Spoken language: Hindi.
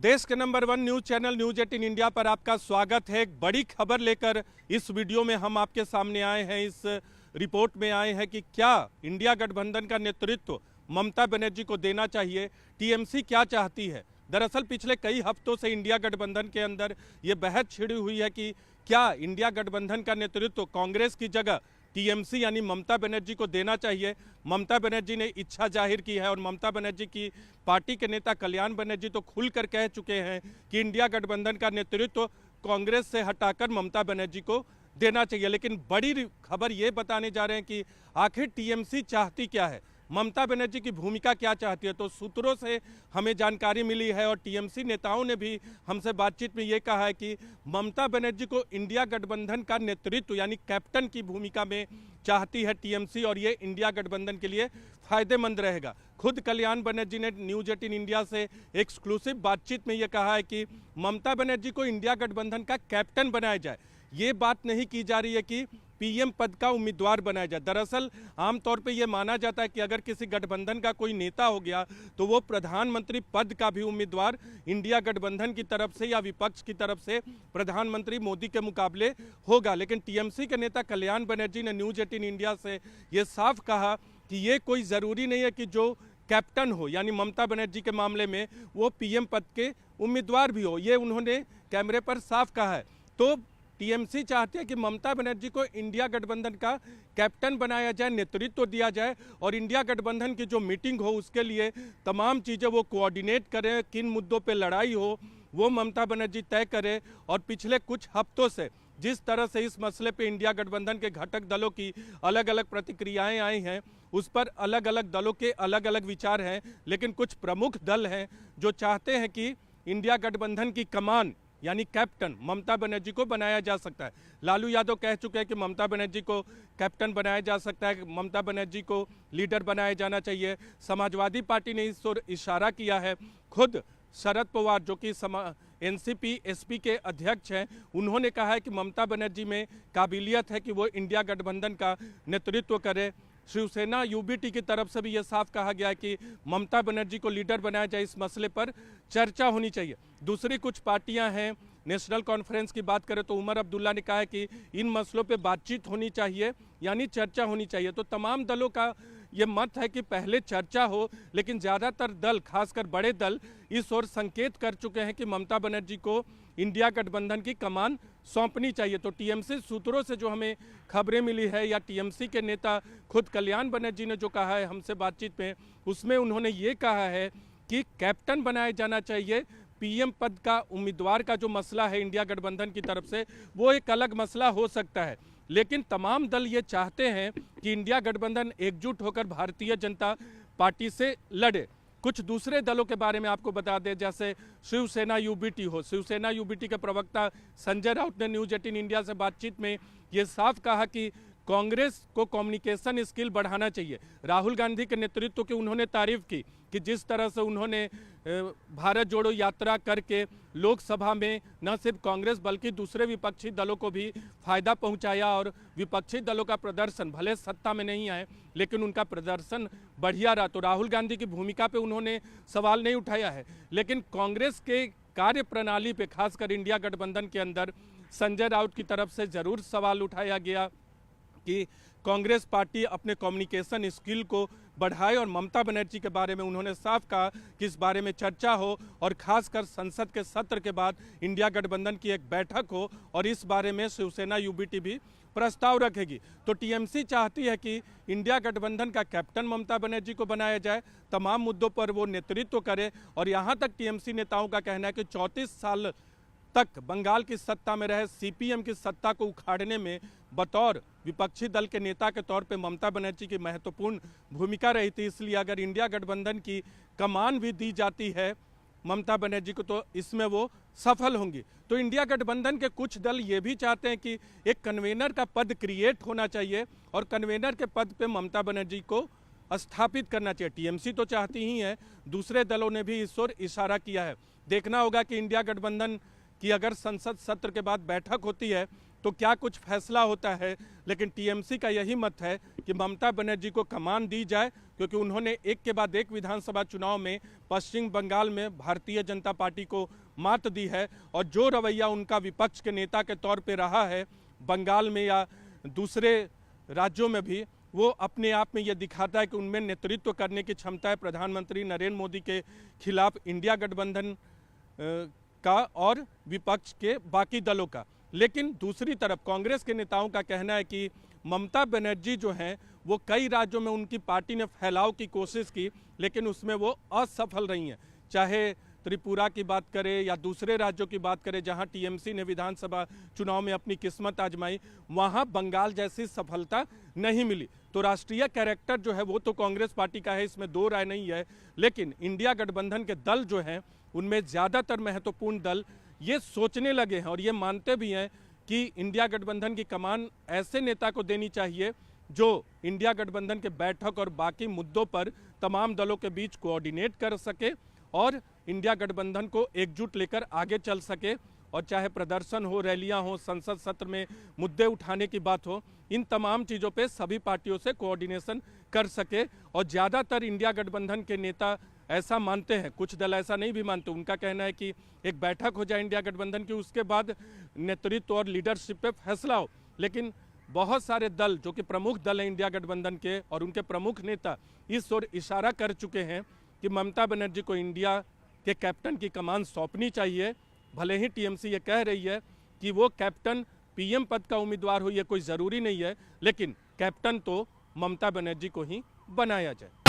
देश के number 1 news channel news 18 India पर आपका स्वागत है। एक बड़ी खबर लेकर इस वीडियो में हम आपके सामने आए हैं। इस रिपोर्ट में आए हैं कि क्या इंडिया गठबंधन का नेतृत्व ममता बनर्जी को देना चाहिए, टीएमसी क्या चाहती है। दरअसल पिछले कई हफ्तों से इंडिया गठबंधन के अंदर ये बहस छिड़ी हुई है कि क्या इंडिया गठबंधन का नेतृत्व कांग्रेस की जगह टीएमसी यानी ममता बनर्जी को देना चाहिए। ममता बनर्जी ने इच्छा जाहिर की है और ममता बनर्जी की पार्टी के नेता कल्याण बनर्जी तो खुलकर कह चुके हैं कि इंडिया गठबंधन का नेतृत्व कांग्रेस से हटाकर ममता बनर्जी को देना चाहिए। लेकिन बड़ी खबर ये बताने जा रहे हैं कि आखिर टीएमसी चाहती क्या है, ममता बनर्जी की भूमिका क्या चाहती है। तो सूत्रों से हमें जानकारी मिली है और टीएमसी नेताओं ने भी हमसे बातचीत में ये कहा है कि ममता बनर्जी को इंडिया गठबंधन का नेतृत्व यानी कैप्टन की भूमिका में चाहती है टीएमसी, और ये इंडिया गठबंधन के लिए फायदेमंद रहेगा। खुद कल्याण बनर्जी ने न्यूज 18 इंडिया से एक्सक्लूसिव बातचीत में ये कहा है कि ममता बनर्जी को इंडिया गठबंधन का कैप्टन बनाया जाए। ये बात नहीं की जा रही है कि पीएम पद का उम्मीदवार बनाया जाए। दरअसल आमतौर पे ये माना जाता है कि अगर किसी गठबंधन का कोई नेता हो गया तो वो प्रधानमंत्री पद का भी उम्मीदवार इंडिया गठबंधन की तरफ से या विपक्ष की तरफ से प्रधानमंत्री मोदी के मुकाबले होगा। लेकिन टीएमसी के नेता कल्याण बनर्जी ने न्यूज 18 इंडिया से ये साफ कहा कि ये कोई ज़रूरी नहीं है कि जो कैप्टन हो यानी ममता बनर्जी के मामले में वो पीएम पद के उम्मीदवार भी हो, ये उन्होंने कैमरे पर साफ कहा है। तो टीएमसी चाहती है कि ममता बनर्जी को इंडिया गठबंधन का कैप्टन बनाया जाए, नेतृत्व दिया जाए और इंडिया गठबंधन की जो मीटिंग हो उसके लिए तमाम चीज़ें वो कोऑर्डिनेट करें, किन मुद्दों पे लड़ाई हो वो ममता बनर्जी तय करे। और पिछले कुछ हफ्तों से जिस तरह से इस मसले पे इंडिया गठबंधन के घटक दलों की अलग अलग प्रतिक्रियाएं आई हैं उस पर अलग अलग दलों के अलग अलग विचार हैं। लेकिन कुछ प्रमुख दल हैं जो चाहते हैं कि इंडिया गठबंधन की कमान यानी कैप्टन ममता बनर्जी को बनाया जा सकता है। लालू यादव कह चुके हैं कि ममता बनर्जी को कैप्टन बनाया जा सकता है, ममता बनर्जी को लीडर बनाया जाना चाहिए। समाजवादी पार्टी ने इस ओर इशारा किया है। खुद शरद पवार जो कि एनसीपी एसपी के अध्यक्ष हैं, उन्होंने कहा है कि ममता बनर्जी में काबिलियत है कि वो इंडिया गठबंधन का नेतृत्व करे। शिवसेना यूबीटी की तरफ से भी ये साफ कहा गया है कि ममता बनर्जी को लीडर बनाया जाए, इस मसले पर चर्चा होनी चाहिए। दूसरी कुछ पार्टियां हैं, नेशनल कॉन्फ्रेंस की बात करें तो उमर अब्दुल्ला ने कहा है कि इन मसलों पे बातचीत होनी चाहिए यानी चर्चा होनी चाहिए। तो तमाम दलों का ये मत है कि पहले चर्चा हो, लेकिन ज़्यादातर दल खासकर बड़े दल इस ओर संकेत कर चुके हैं कि ममता बनर्जी को इंडिया गठबंधन की कमान सौंपनी चाहिए। तो टीएमसी सूत्रों से जो हमें खबरें मिली है या टीएमसी के नेता खुद कल्याण बनर्जी ने जो कहा है हमसे बातचीत में, उसमें उन्होंने ये कहा है कि कैप्टन बनाया जाना चाहिए। पीएम पद का उम्मीदवार का जो मसला है इंडिया गठबंधन की तरफ से वो एक अलग मसला हो सकता है, लेकिन तमाम दल ये चाहते हैं कि इंडिया गठबंधन एकजुट होकर भारतीय जनता पार्टी से लड़े। कुछ दूसरे दलों के बारे में आपको बता दें, जैसे शिवसेना यूबीटी हो। शिवसेना यूबीटी के प्रवक्ता संजय राउत ने न्यूज 18 इंडिया से बातचीत में ये साफ कहा कि कांग्रेस को कम्युनिकेशन स्किल बढ़ाना चाहिए। राहुल गांधी के नेतृत्व की उन्होंने तारीफ की कि जिस तरह से उन्होंने भारत जोड़ो यात्रा करके लोकसभा में न सिर्फ कांग्रेस बल्कि दूसरे विपक्षी दलों को भी फायदा पहुंचाया और विपक्षी दलों का प्रदर्शन भले सत्ता में नहीं आए लेकिन उनका प्रदर्शन बढ़िया रहा। तो राहुल गांधी की भूमिका पे उन्होंने सवाल नहीं उठाया है, लेकिन कांग्रेस के कार्य प्रणाली पे खासकर इंडिया गठबंधन के अंदर संजय राउत की तरफ से ज़रूर सवाल उठाया गया कि कांग्रेस पार्टी अपने कम्युनिकेशन स्किल को बढ़ाए। और ममता बनर्जी के बारे में उन्होंने साफ कहा कि इस बारे में चर्चा हो और खासकर संसद के सत्र के बाद इंडिया गठबंधन की एक बैठक हो और इस बारे में शिवसेना यूबीटी भी प्रस्ताव रखेगी। तो टीएमसी चाहती है कि इंडिया गठबंधन का कैप्टन ममता बनर्जी को बनाया जाए, तमाम मुद्दों पर वो नेतृत्व करे। और यहाँ तक टीएमसी नेताओं का कहना है कि 34 साल तक बंगाल की सत्ता में रहे सीपीएम की सत्ता को उखाड़ने में बतौर विपक्षी दल के नेता के तौर पे ममता बनर्जी की महत्वपूर्ण भूमिका रही थी। इसलिए अगर इंडिया गठबंधन की कमान भी दी जाती है ममता बनर्जी को तो इसमें वो सफल होंगी। तो इंडिया गठबंधन के कुछ दल ये भी चाहते हैं कि एक कन्वेनर का पद क्रिएट होना चाहिए और कन्वेनर के पद पे ममता बनर्जी को स्थापित करना चाहिए। टीएमसी तो चाहती ही है, दूसरे दलों ने भी इस ओर इशारा किया है। देखना होगा कि इंडिया गठबंधन कि अगर संसद सत्र के बाद बैठक होती है तो क्या कुछ फैसला होता है। लेकिन टीएमसी का यही मत है कि ममता बनर्जी को कमान दी जाए, क्योंकि उन्होंने एक के बाद एक विधानसभा चुनाव में पश्चिम बंगाल में भारतीय जनता पार्टी को मात दी है। और जो रवैया उनका विपक्ष के नेता के तौर पे रहा है बंगाल में या दूसरे राज्यों में भी, वो अपने आप में ये दिखाता है कि उनमें नेतृत्व करने की क्षमता है प्रधानमंत्री नरेंद्र मोदी के खिलाफ इंडिया गठबंधन का और विपक्ष के बाकी दलों का। लेकिन दूसरी तरफ कांग्रेस के नेताओं का कहना है कि ममता बनर्जी जो हैं वो कई राज्यों में उनकी पार्टी ने फैलाव की कोशिश की, लेकिन उसमें वो असफल रही हैं। चाहे त्रिपुरा की बात करें या दूसरे राज्यों की बात करें जहां टीएमसी ने विधानसभा चुनाव में अपनी किस्मत आजमाई, वहां बंगाल जैसी सफलता नहीं मिली। तो राष्ट्रीय कैरेक्टर जो है वो तो कांग्रेस पार्टी का है, इसमें दो राय नहीं है। लेकिन इंडिया गठबंधन के दल जो हैं उनमें ज़्यादातर महत्वपूर्ण दल ये सोचने लगे हैं और ये मानते भी हैं कि इंडिया गठबंधन की कमान ऐसे नेता को देनी चाहिए जो इंडिया गठबंधन के बैठक और बाकी मुद्दों पर तमाम दलों के बीच कोऑर्डिनेट कर सके और इंडिया गठबंधन को एकजुट लेकर आगे चल सके। और चाहे प्रदर्शन हो, रैलियां हो, संसद सत्र में मुद्दे उठाने की बात हो, इन तमाम चीज़ों पे सभी पार्टियों से कोऑर्डिनेशन कर सके। और ज़्यादातर इंडिया गठबंधन के नेता ऐसा मानते हैं, कुछ दल ऐसा नहीं भी मानते। उनका कहना है कि एक बैठक हो जाए इंडिया गठबंधन की, उसके बाद नेतृत्व और लीडरशिप पे फैसला हो। लेकिन बहुत सारे दल जो कि प्रमुख दल हैं इंडिया गठबंधन के और उनके प्रमुख नेता इस ओर इशारा कर चुके हैं कि ममता बनर्जी को इंडिया के कैप्टन की कमान सौंपनी चाहिए। भले ही टीएमसी ये कह रही है कि वो कैप्टन पीएम पद का उम्मीदवार हो, ये कोई ज़रूरी नहीं है, लेकिन कैप्टन तो ममता बनर्जी को ही बनाया जाए।